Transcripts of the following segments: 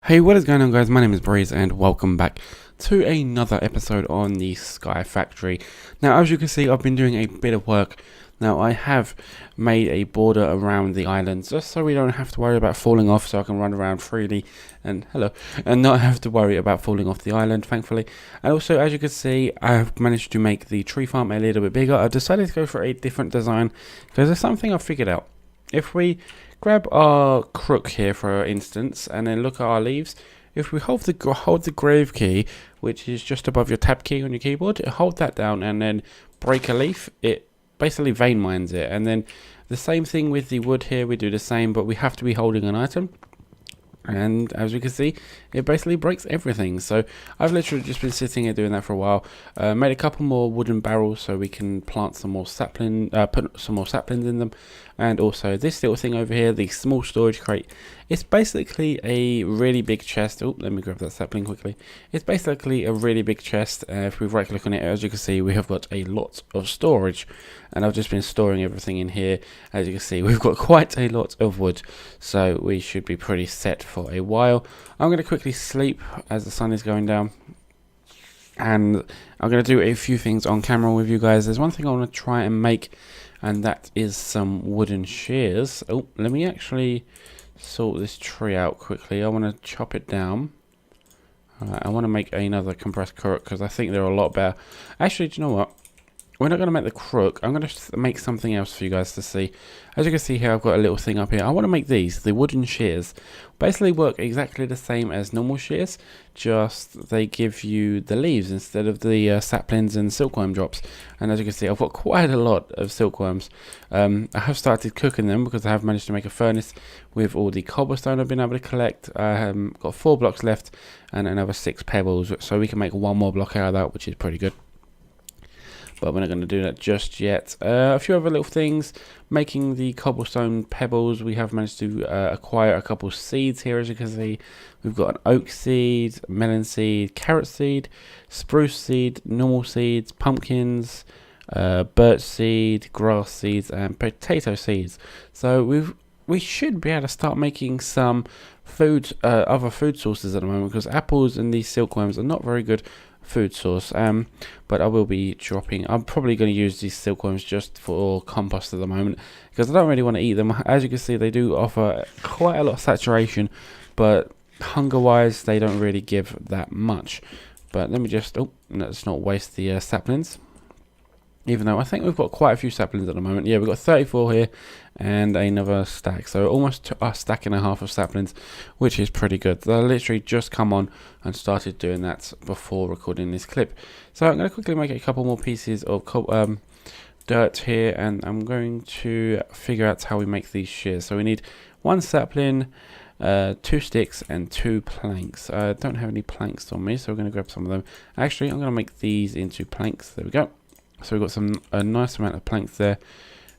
Hey, what is going on, guys? My name is Breeze and welcome back to another episode on the Sky Factory. Now, as you can see, I've been doing a bit of work. Now, I have made a border around the island just so we don't have to worry about falling off, so I can run around freely and not have to worry about falling off the island, thankfully. And also, as you can see, I've managed to make the tree farm a little bit bigger. I decided to go for a different design because there's something I've figured out. If we grab our crook here, for instance, and then look at our leaves. If we hold the grave key, which is just above your tab key on your keyboard, hold that down and then break a leaf, it basically vein mines it. And then the same thing with the wood here, we do the same, but we have to be holding an item. And as you can see, it basically breaks everything. So I've literally just been sitting here doing that for a while. Made a couple more wooden barrels so we can plant some more sapling, put some more saplings in them. And also this little thing over here, the small storage crate. It's basically a really big chest. Oh, let me grab that sapling quickly. It's basically a really big chest. If we right click on it, as you can see, we have got a lot of storage. And I've just been storing everything in here. As you can see, we've got quite a lot of wood. So we should be pretty set for a while. I'm going to quickly sleep as the sun is going down. And I'm going to do a few things on camera with you guys. There's one thing I want to try and make, and that is some wooden shears. Oh, let me actually sort this tree out quickly. I want to chop it down. I want to make another compressed crook because I think they're a lot better. Actually, do you know what? We're not going to make the crook. I'm going to make something else for you guys to see. As you can see here, I've got a little thing up here. I want to make these, the wooden shears. Basically work exactly the same as normal shears, just they give you the leaves instead of the saplings and silkworm drops. And as you can see, I've got quite a lot of silkworms. I have started cooking them because I have managed to make a furnace with all the cobblestone I've been able to collect. I have got 4 blocks left and another 6 pebbles, so we can make 1 more block out of that, which is pretty good. But we're not going to do that just yet. A few other little things. Making the cobblestone pebbles, we have managed to acquire a couple seeds here, as you can see. We've got an oak seed, melon seed, carrot seed, spruce seed, normal seeds, pumpkins, birch seed, grass seeds, and potato seeds. So we should be able to start making some food, other food sources at the moment, because apples and these silkworms are not very good food source. But I will be dropping. I'm probably going to use these silkworms just for compost at the moment because I don't really want to eat them. As you can see, they do offer quite a lot of saturation, but hunger wise they don't really give that much. But let me just, oh, let's not waste the saplings. Even though I think we've got quite a few saplings at the moment. Yeah, we've got 34 here and another stack. So almost a stack and a half of saplings, which is pretty good. They literally just come on and started doing that before recording this clip. So I'm going to quickly make a couple more pieces of dirt here, and I'm going to figure out how we make these shears. So we need 1 sapling, 2 sticks and 2 planks. I don't have any planks on me, so we're going to grab some of them. Actually, I'm going to make these into planks. There we go. So we've got a nice amount of planks there,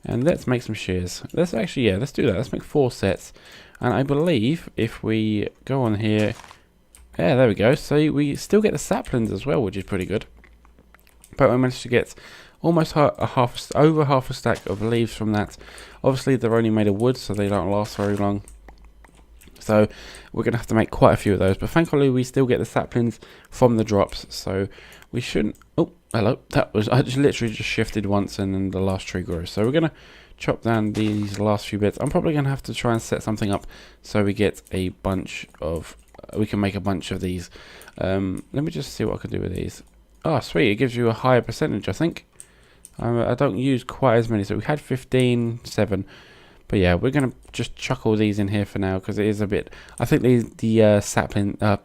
and let's make some shears. Let's actually, yeah, let's do that. Let's make 4 sets, and I believe if we go on here, yeah, there we go. So we still get the saplings as well, which is pretty good. But we managed to get almost over half a stack of leaves from that. Obviously, they're only made of wood, so they don't last very long. So we're going to have to make quite a few of those. But thankfully, we still get the saplings from the drops, so we shouldn't. Oh, hello. I just literally just shifted once and then the last tree grew. So we're going to chop down these last few bits. I'm probably going to have to try and set something up so we get a bunch of, we can make a bunch of these. Let me just see what I can do with these. Oh, sweet. It gives you a higher percentage, I think. I don't use quite as many. So we had 15, 7. But yeah, we're going to just chuck all these in here for now because it is a bit, I think the sapling, not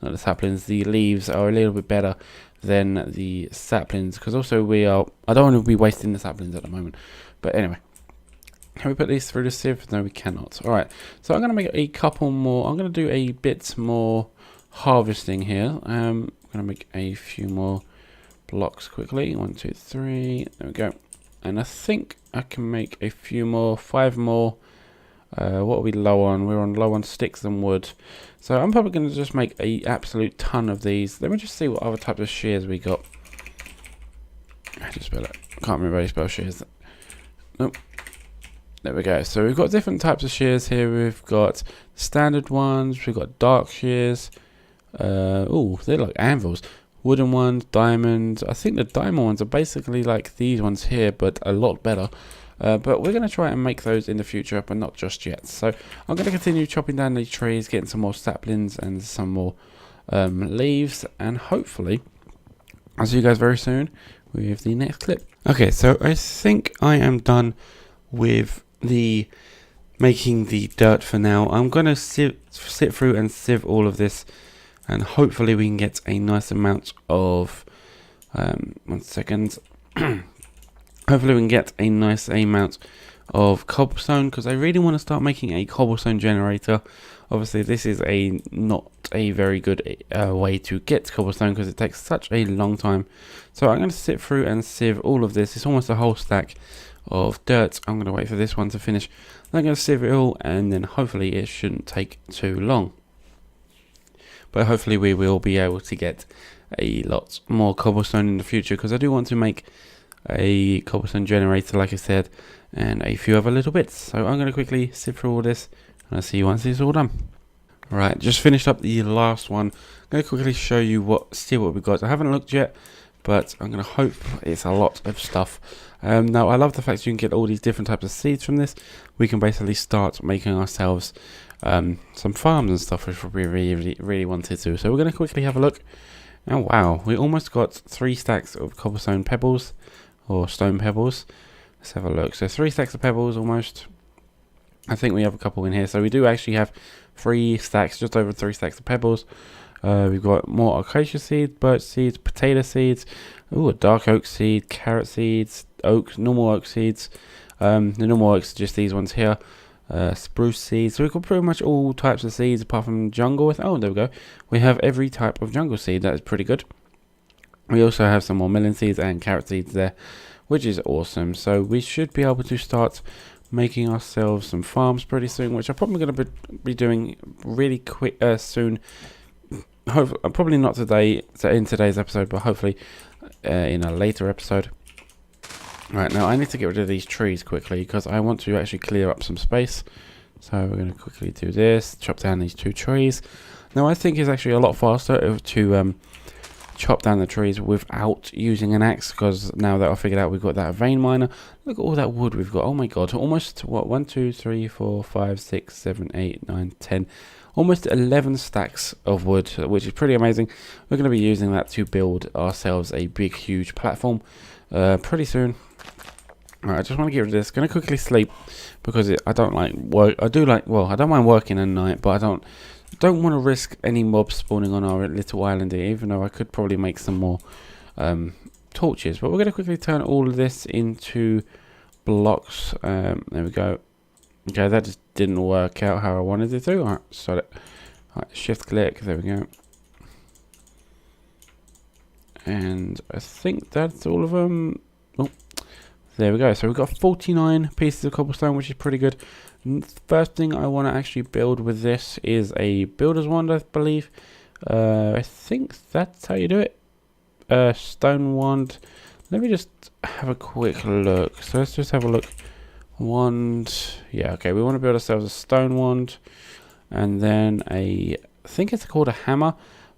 the saplings, the leaves are a little bit better than the saplings, because also I don't want to be wasting the saplings at the moment. But anyway, can we put these through the sieve? No, we cannot. All right, so I'm going to make a couple more. I'm going to do a bit more harvesting here. I'm going to make a few more blocks quickly. 1, 2, 3. There we go. And I think I can make a few more, 5 more. What are we low on? We're on low on sticks and wood. So I'm probably going to just make a absolute ton of these. Let me just see what other types of shears we got. I just spell it. Can't remember how you spell shears. Nope. There we go. So we've got different types of shears here. We've got standard ones. We've got dark shears. Oh, they're like anvils. Wooden ones, diamonds. I think the diamond ones are basically like these ones here, but a lot better. But we're going to try and make those in the future, but not just yet. So I'm going to continue chopping down these trees, getting some more saplings and some more leaves, and hopefully I'll see you guys very soon with the next clip. Okay, so I think I am done with the making the dirt for now. I'm going to sit through and sieve all of this, and hopefully we can get a nice amount of 1 second. Hopefully we can get a nice amount of cobblestone, because I really want to start making a cobblestone generator. Obviously this is not a very good way to get cobblestone, because it takes such a long time. So I'm going to sit through and sieve all of this. It's almost a whole stack of dirt. I'm going to wait for this one to finish. Then I'm going to sieve it all, and then hopefully it shouldn't take too long. But hopefully we will be able to get a lot more cobblestone in the future, because I do want to make a cobblestone generator, like I said, and a few other little bits. So I'm going to quickly sift through all this, and I'll see you once it's all done. Right, just finished up the last one. I'm going to quickly show you see what we've got. I haven't looked yet, but I'm going to hope it's a lot of stuff. Now, I love the fact you can get all these different types of seeds from this. We can basically start making ourselves some farms and stuff, which we really wanted to. So we're going to quickly have a look. Oh wow, we almost got 3 stacks of cobblestone pebbles, or stone pebbles. Let's have a look. So 3 stacks of pebbles almost. I think we have a couple in here. So we do actually have 3 stacks, just over 3 stacks of pebbles. We've got more acacia seeds, birch seeds, potato seeds. Ooh, a dark oak seed, carrot seeds, normal oak seeds. The normal oaks are just these ones here. Spruce seeds. So we've got pretty much all types of seeds apart from jungle. Oh, there we go. We have every type of jungle seed. That is pretty good. We also have some more melon seeds and carrot seeds there, which is awesome. So we should be able to start making ourselves some farms pretty soon, which I'm probably going to be doing really quick soon. Hopefully, probably not today, in today's episode, but hopefully in a later episode. Right, now I need to get rid of these trees quickly, because I want to actually clear up some space. So we're going to quickly do this, chop down these 2 trees. Now I think it's actually a lot faster to chop down the trees without using an axe, because now that I figured out we've got that vein miner, look at all that wood we've got. Oh my god, almost what, 1 2 3 4 5 6 7 8 9 10, almost 11 stacks of wood, which is pretty amazing. We're going to be using that to build ourselves a big huge platform pretty soon. Alright, I just want to get rid of this. Going to quickly sleep, because I don't like work. I don't mind working at night, but I don't want to risk any mobs spawning on our little island here, even though I could probably make some more torches. But we're going to quickly turn all of this into blocks. There we go. Okay, that just didn't work out how I wanted it to. Alright, so shift click, there we go. And I think that's all of them. Oh, there we go. So we've got 49 pieces of cobblestone, which is pretty good. First thing I want to actually build with this is a builder's wand, I believe. I think that's how you do it. Stone wand. Let me just have a quick look. So let's just have a look. Wand. Yeah, okay. We want to build ourselves a stone wand. And then I think it's called a hammer,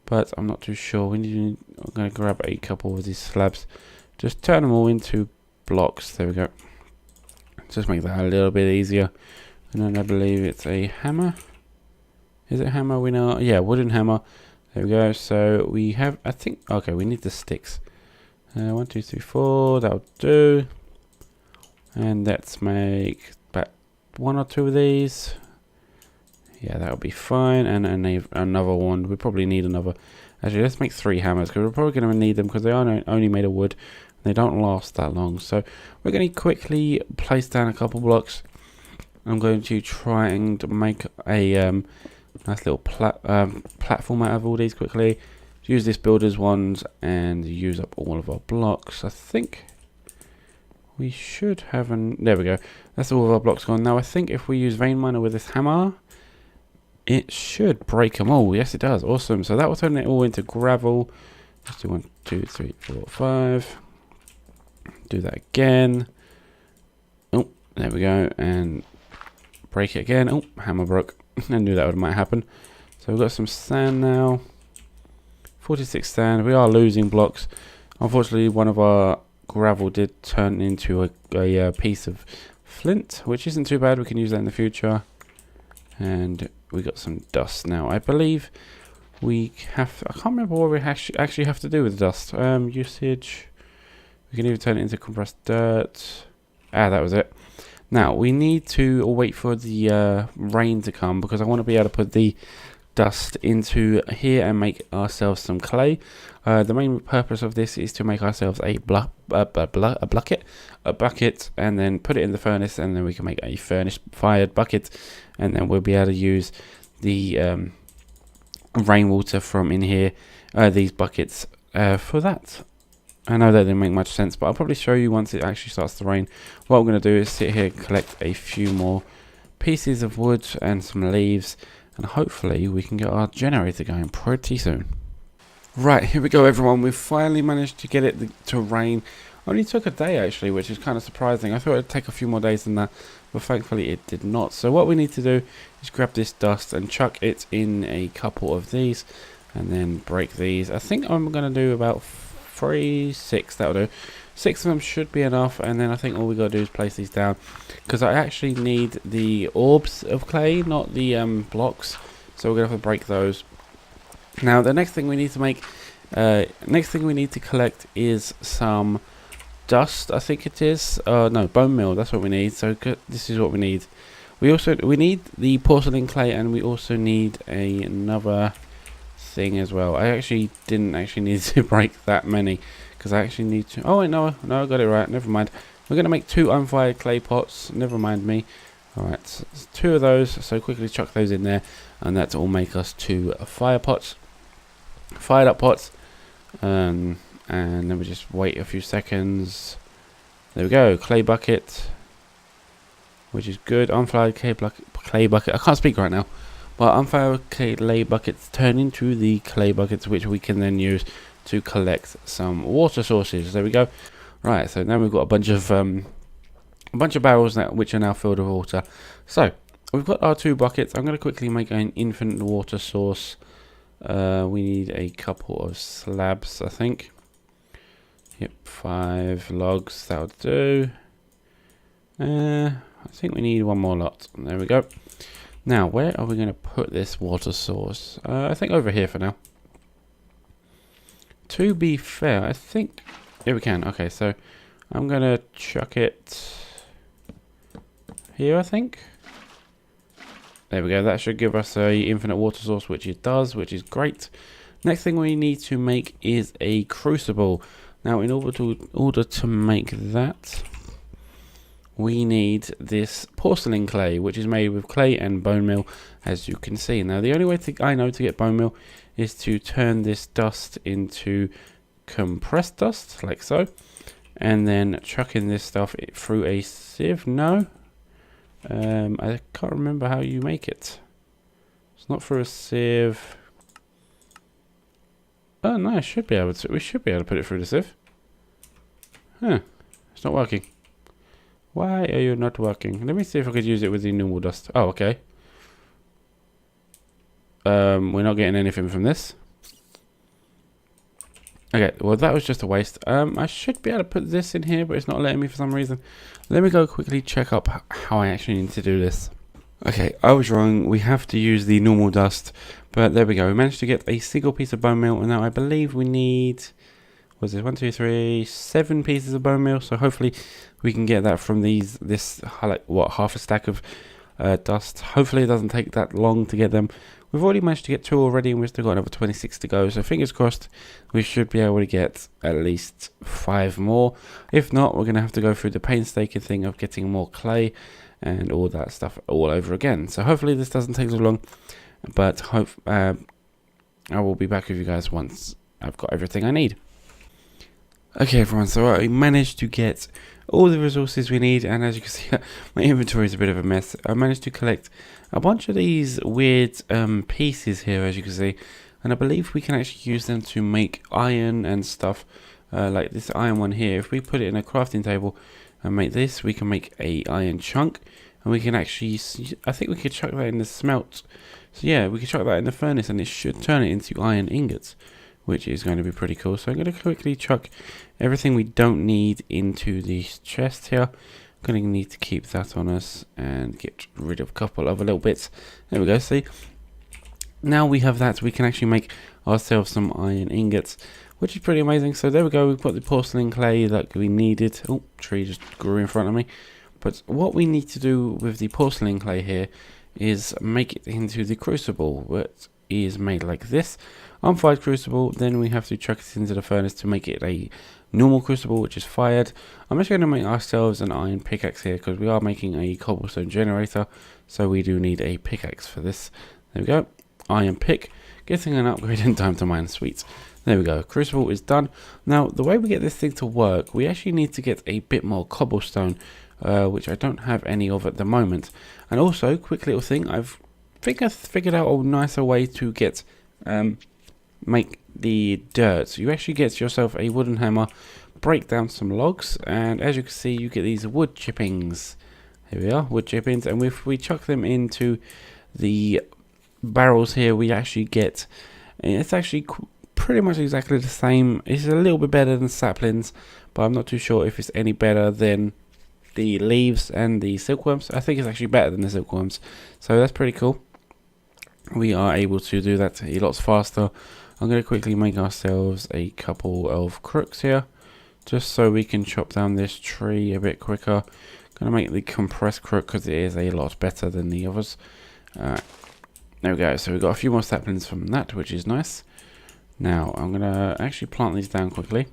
but I'm not too sure. I'm going to grab a couple of these slabs. Just turn them all into blocks. There we go. Just make that a little bit easier. And then I believe it's a hammer. Is it hammer? We know. Yeah, wooden hammer. There we go. So we have, I think, okay, we need the sticks. 1 2 3 4. That'll do. And let's make about 1 or 2 of these. Yeah, that'll be fine. And another one. We probably need another. Actually, let's make 3 hammers, because we're probably going to need them, because they are only made of wood. They don't last that long. So we're going to quickly place down a couple blocks. I'm going to try and make a nice little platform out of all these quickly. Use this builder's wand and use up all of our blocks. I think we should have there we go. That's all of our blocks gone. Now I think if we use vein miner with this hammer, it should break them all. Yes, it does. Awesome. So that will turn it all into gravel. Let's do 1 2 3 4 5. Do that again. Oh, there we go. And break it again. Oh, hammer broke. I knew that might happen. So we've got some sand now. 46 sand. We are losing blocks. Unfortunately, one of our gravel did turn into a piece of flint, which isn't too bad. We can use that in the future. And we got some dust now. I believe we have... I can't remember what we actually have to do with dust. Usage. We can even turn it into compressed dirt. Ah, that was it. Now, we need to wait for the rain to come, because I want to be able to put the dust into here and make ourselves some clay. The main purpose of this is to make ourselves a bucket, and then put it in the furnace, and then we can make a furnace-fired bucket, and then we'll be able to use the rainwater from in here, these buckets, for that. I know that didn't make much sense, but I'll probably show you once it actually starts to rain. What I'm going to do is sit here and collect a few more pieces of wood and some leaves, and hopefully we can get our generator going pretty soon. Right, here we go everyone. We've finally managed to get it to rain. Only took a day actually, which is kind of surprising. I thought it'd take a few more days than that, but thankfully it did not. So what we need to do is grab this dust and chuck it in a couple of these, and then break these. I think I'm going to do about 6, that'll do. 6 of them should be enough, and then I think all we gotta do is place these down, because I actually need the orbs of clay, not the blocks, so we're gonna have to break those. Now the next thing we need to make, next thing we need to collect is some dust, I think it is. No, bone meal, that's what we need. So this is what we need. We need the porcelain clay, and we also need another thing as well. I actually didn't need to break that many, because I actually need to... Oh wait, no, I got it right. Never mind. We're going to make 2 unfired clay pots. Never mind me. Alright, so 2 of those. So quickly chuck those in there, and that will make us 2 fire pots. Fired up pots. And then we just wait a few seconds. There we go. Clay bucket, which is good. Unfired clay bucket. I can't speak right now. But unfired clay buckets turn into the clay buckets, which we can then use to collect some water sources. There we go. Right, so now we've got a bunch of barrels now, which are now filled with water. So we've got our 2 buckets. I'm going to quickly make an infinite water source. We need a couple of slabs, I think. Yep, 5 logs. That'll do. I think we need 1 more lot. There we go. Now, where are we going to put this water source? I think over here for now. To be fair, I think... Yeah, we can. Okay, so I'm going to chuck it here, I think. There we go. That should give us a infinite water source, which it does, which is great. Next thing we need to make is a crucible. Now, in order to make that, we need this porcelain clay, which is made with clay and bone meal, as you can see. Now, the only way I know to get bone meal is to turn this dust into compressed dust, like so, and then chuck in this stuff through a sieve. No, I can't remember how you make it. It's not through a sieve. Oh no, I should be able to. We should be able to put it through the sieve. Huh? It's not working. Why are you not working? Let me see if I could use it with the normal dust. Oh, okay. We're not getting anything from this. Okay, well that was just a waste. I should be able to put this in here, but it's not letting me for some reason. Let me go quickly check up how I actually need to do this. Okay, I was wrong. We have to use the normal dust, but there we go. We managed to get a single piece of bone meal, and now I believe we need... Was it 1, 2, 3, 7 pieces of bone meal? So hopefully we can get that from this like what, half a stack of dust. Hopefully it doesn't take that long to get them. We've already managed to get 2 already, and we've still got another 26 to go. So fingers crossed, we should be able to get at least 5 more. If not, we're going to have to go through the painstaking thing of getting more clay and all that stuff all over again. So hopefully this doesn't take so long. But I will be back with you guys once I've got everything I need. Okay everyone, so I managed to get all the resources we need, and as you can see, my inventory is a bit of a mess. I managed to collect a bunch of these weird pieces here, as you can see, and I believe we can actually use them to make iron and stuff, like this iron one here. If we put it in a crafting table and make this, we can make a iron chunk, and we can actually, I think we could chuck that in the smelt. So yeah, we could chuck that in the furnace and it should turn it into iron ingots, which is going to be pretty cool. So I'm going to quickly chuck everything we don't need into the chest here. I'm going to need to keep that on us and get rid of a couple other little bits. There we go, see? Now we have that, we can actually make ourselves some iron ingots, which is pretty amazing. So there we go, we've got the porcelain clay that we needed. Oh, tree just grew in front of me. But what we need to do with the porcelain clay here is make it into the crucible, which is made like this. Unfired crucible, then we have to chuck it into the furnace to make it a normal crucible, which is fired. I'm just going to make ourselves an iron pickaxe here because we are making a cobblestone generator, so we do need a pickaxe for this. There we go. Iron pick, getting an upgrade in time to mine. Sweet. There we go, crucible is done. Now the way we get this thing to work, we actually need to get a bit more cobblestone, which I don't have any of at the moment. And also, quick little thing, I think I've figured out a nicer way to get make the dirt. You actually get yourself a wooden hammer, break down some logs, and as you can see you get these wood chippings. Here we are, wood chippings, and if we chuck them into the barrels here, we actually get, it's actually pretty much exactly the same. It's a little bit better than saplings, but I'm not too sure if it's any better than the leaves and the silkworms. I think it's actually better than the silkworms, so that's pretty cool. We are able to do that a lot faster. I'm going to quickly make ourselves a couple of crooks here, just so we can chop down this tree a bit quicker. Going to make the compressed crook because it is a lot better than the others. There we go, so we've got a few more saplings from that, which is nice. Now, I'm going to actually plant these down quickly.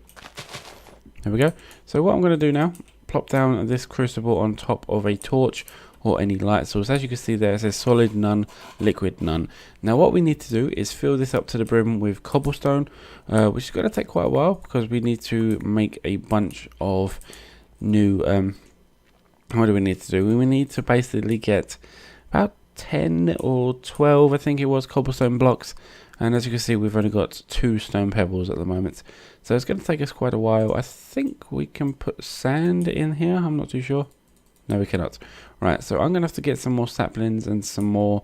There we go. So what I'm going to do now, plop down this crucible on top of a torch or any light source. As you can see there, it says solid none, liquid none. Now what we need to do is fill this up to the brim with cobblestone, which is going to take quite a while because we need to make a bunch of new, what do we need to do? We need to basically get about 10 or 12, I think it was, cobblestone blocks, and as you can see we've only got 2 stone pebbles at the moment, so it's going to take us quite a while. I think we can put sand in here, I'm not too sure. No, we cannot. Right, so I'm going to have to get some more saplings and some more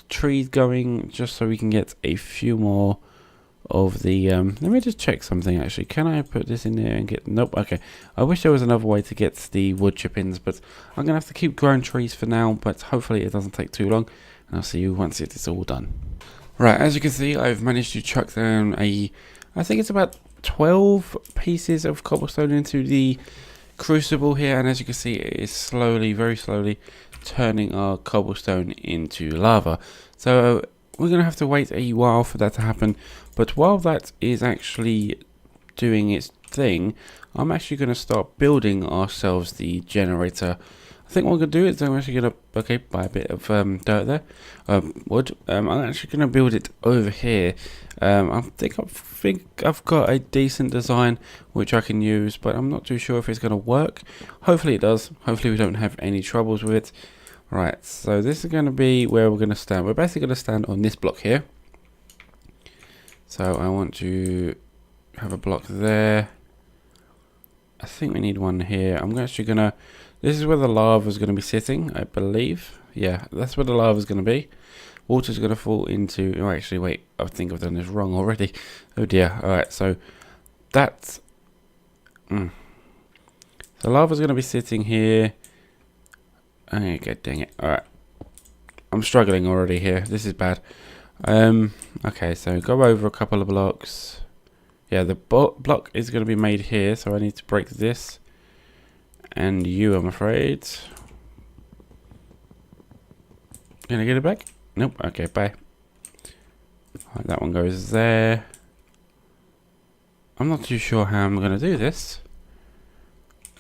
trees going just so we can get a few more of the let me just check something actually. Can I put this in there and get, nope, okay. I wish there was another way to get the wood chippings, but I'm gonna have to keep growing trees for now, but hopefully it doesn't take too long, and I'll see you once it is all done. Right, as you can see, I've managed to chuck down I think it's about 12 pieces of cobblestone into the crucible here, and as you can see it is slowly, very slowly turning our cobblestone into lava. So we're going to have to wait a while for that to happen, but while that is actually doing its thing, I'm actually going to start building ourselves the generator. I think what I'm going to do is I'm actually going to, okay, buy a bit of dirt there, wood. I'm actually going to build it over here. I think I've got a decent design which I can use, but I'm not too sure if it's going to work. Hopefully it does. Hopefully we don't have any troubles with it. Right, so this is going to be where we're going to stand. We're basically going to stand on this block here. So I want to have a block there. I think we need one here. I'm actually going to, this is where the lava is going to be sitting, I believe. Yeah, that's where the lava is going to be. Water's going to fall into, oh actually wait, I think I've done this wrong already. Oh dear, alright, so that's, so lava's going to be sitting here. Okay, dang it. Alright. I'm struggling already here. This is bad. Okay, so go over a couple of blocks. Yeah, the block is going to be made here, so I need to break this. And you, I'm afraid. Can I get it back? Nope. Okay, bye. Right, that one goes there. I'm not too sure how I'm going to do this.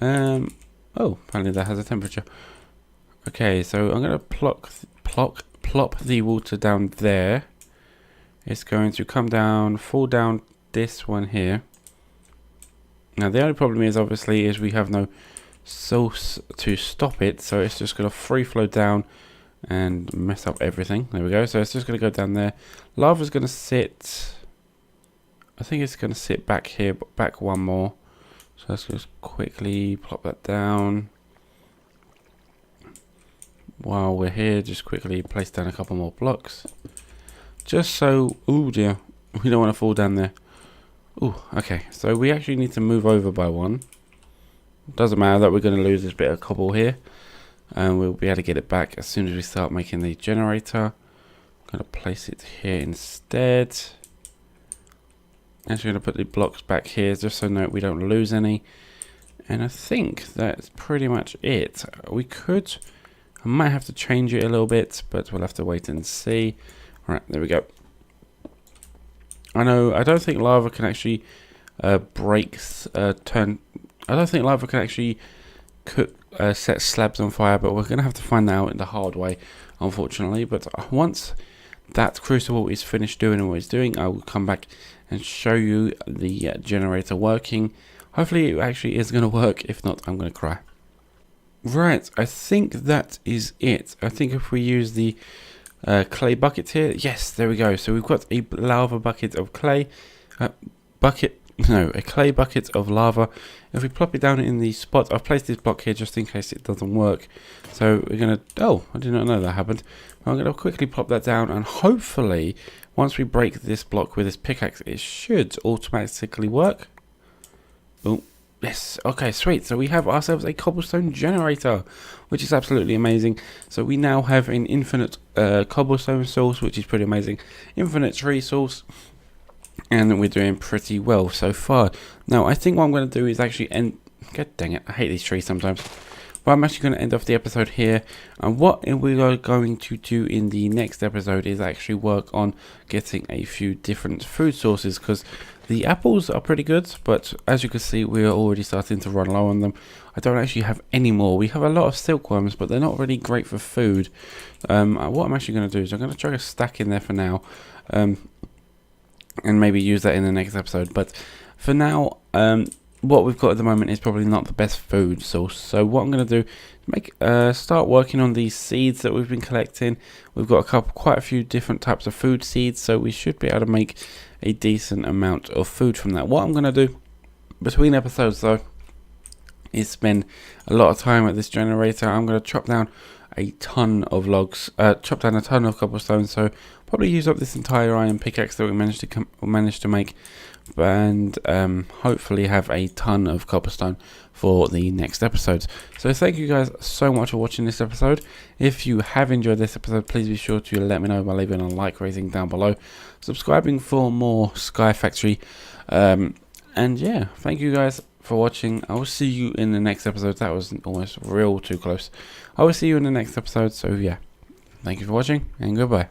Oh, apparently that has a temperature. Okay, so I'm going to plop the water down there. It's going to come down, fall down this one here. Now the only problem is obviously is we have no source to stop it, so it's just going to free flow down and mess up everything. There we go. So it's just going to go down there. Lava's going to sit, I think it's going to sit back here, but back one more. So let's just quickly plop that down. while we're here, just quickly place down a couple more blocks. Just so, oh dear, we don't want to fall down there. Oh, okay, so we actually need to move over by one. Doesn't matter that we're going to lose this bit of cobble here. And we'll be able to get it back as soon as we start making the generator. I'm going to place it here instead. Actually going to put the blocks back here just so we don't lose any. And I think that's pretty much it. I might have to change it a little bit, but we'll have to wait and see. Alright, there we go. I don't think lava can actually I don't think lava can actually set slabs on fire, but we're going to have to find that out in the hard way, unfortunately. But once that Crucible is finished doing what it's doing, I will come back and show you the generator working. Hopefully it actually is going to work. If not, I'm going to cry. Right, I think that is it. I think if we use the clay bucket here, yes, there we go. So we've got a lava bucket of clay, a clay bucket of lava. If we plop it down in the spot, I've placed this block here just in case it doesn't work. So we're going to, oh, I did not know that happened. I'm going to quickly plop that down, and hopefully once we break this block with this pickaxe, it should automatically work. Oh, yes. Okay, sweet. So we have ourselves a cobblestone generator, which is absolutely amazing. So we now have an infinite cobblestone source, which is pretty amazing. Infinite tree source. And we're doing pretty well so far. Now, I think what I'm going to do is actually end... God dang it, I hate these trees sometimes. But I'm actually going to end off the episode here. And what we are going to do in the next episode is actually work on getting a few different food sources. Because the apples are pretty good, but as you can see, we're already starting to run low on them. I don't actually have any more. We have a lot of silkworms, but they're not really great for food. What I'm actually going to do is I'm going to chuck a stack in there for now. And maybe use that in the next episode. But for now, what we've got at the moment is probably not the best food source. So what I'm going to do is start working on these seeds that we've been collecting. We've got quite a few different types of food seeds, so we should be able to make a decent amount of food from that. What I'm going to do between episodes, though, is spend a lot of time at this generator. I'm going to chop down a ton of logs, chop down a ton of cobblestone, so probably use up this entire iron pickaxe that we managed to make, and hopefully have a ton of cobblestone for the next episodes. So thank you guys so much for watching this episode. If you have enjoyed this episode, please be sure to let me know by leaving a like rating down below, subscribing for more Sky Factory, and yeah, thank you guys for watching. I will see you in the next episode. That was almost real too close. I will see you in the next episode. So yeah, thank you for watching, and goodbye.